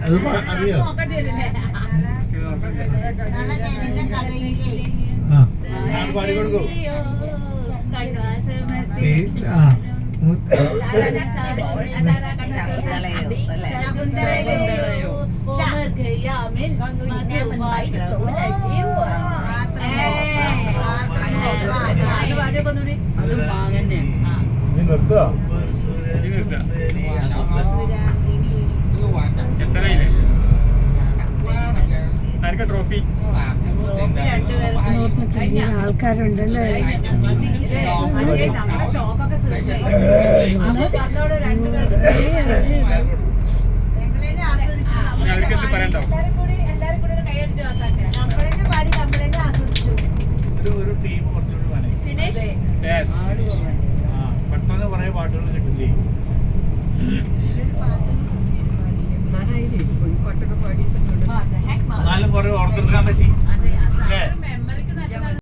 അത് അറിയോ? പാടി കൊടുക്കൂ. ട്രോഫി ആൾക്കാരുണ്ടല്ലേ. ഒരു ടീം കുറച്ചുകൂടി പെട്ടെന്ന് കുറെ പാട്ടുകൾ കിട്ടില്ലേ? എന്നാലും കുറെ ഓർത്തെടുക്കാൻ പറ്റി അല്ലേ?